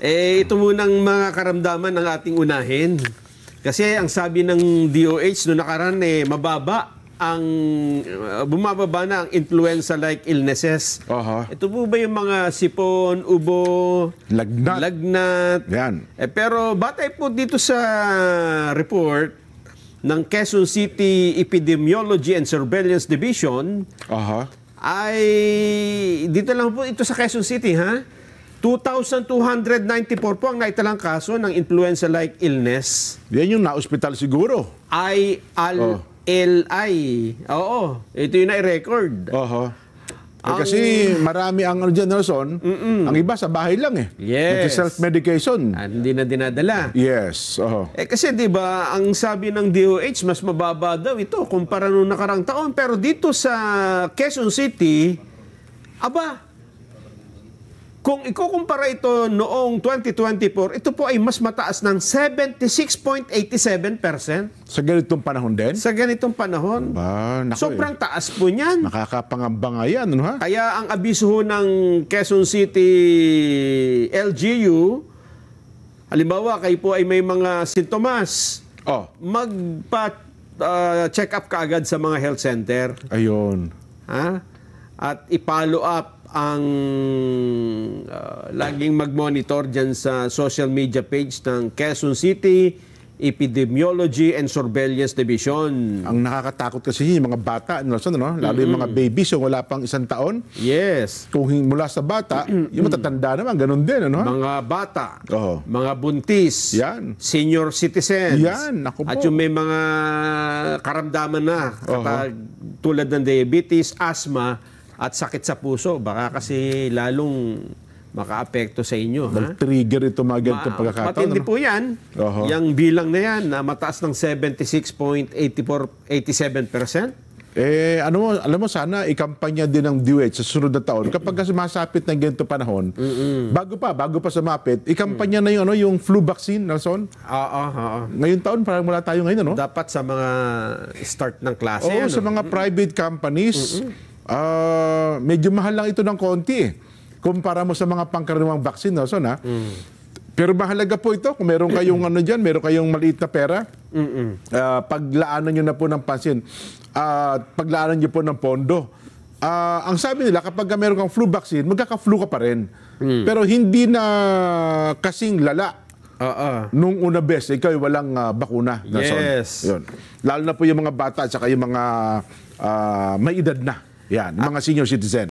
Ito munang mga karamdaman ng ating unahin. Kasi ang sabi ng DOH noong nakaraan, mababa ang bumababa na ang influenza-like illnesses. Ito po ba yung mga sipon, ubo, lagnat? Yan. Pero batay po dito sa report ng Quezon City Epidemiology and Surveillance Division, ay dito lang po ito sa Quezon City, 2,294 po ang naitalang kaso ng influenza-like illness. Yan yung na-hospital siguro. LI. Oo, ito yung na-record. Kasi marami ang dyan, Nelson, ang iba sa bahay lang Yes. Self-medication. Hindi na dinadala. Yes. Kasi di ba ang sabi ng DOH, mas mababa daw ito kumpara nung nakarang taon. Pero dito sa Quezon City, kung ikukumpara ito noong 2024, ito po ay mas mataas ng 76.87%. Sa ganitong panahon din? Sa ganitong panahon. Sobrang taas po niyan. Nakakapangamba nga yan, Kaya ang abiso ho ng Quezon City LGU, halimbawa kayo po ay may mga sintomas, magpa-check up kaagad sa mga health center. Ayun. At i-follow up ang laging mag-monitor dyan sa social media page ng Quezon City Epidemiology and Surveillance Division. Ang nakakatakot kasi yung mga bata, lalo yung mga babies yung wala pang 1 taon. Yes. Kung mula sa bata, yung matatanda naman, ganun din. Mga bata, mga buntis, senior citizens, at yung may mga karamdaman na, tulad ng diabetes, asthma, at sakit sa puso, baka kasi lalong maka-apekto sa inyo. Nag-trigger ito mga ganitong pagkakataon. Matindi po yan. Yung bilang na yan, na mataas ng 76.87%. Alam mo, sana ikampanya din ng DOH sa susunod na taon. Kapag masapit ng ganito panahon, bago pa sumapit, ikampanya na yung flu vaccine, Nelson. Ngayon taon, parang wala tayo ngayon, Dapat sa mga start ng klase. Sa mga private companies, medyo mahal lang ito ng konti kumpara mo sa mga pangkaraniwang vaccine, Nelson, Pero mahalaga po ito kung meron kayong meron kayong maliit na pera, paglaanan nyo na po ng pansin, paglaanan nyo po ng pondo. Ang sabi nila, kapag meron kang flu vaccine, magkaka-flu ka pa rin. Pero hindi na kasing lala nung una best, ikaw ay walang bakuna. Yes. Yun. Lalo na po yung mga bata at saka yung mga may edad na. Yan, mga senior citizen.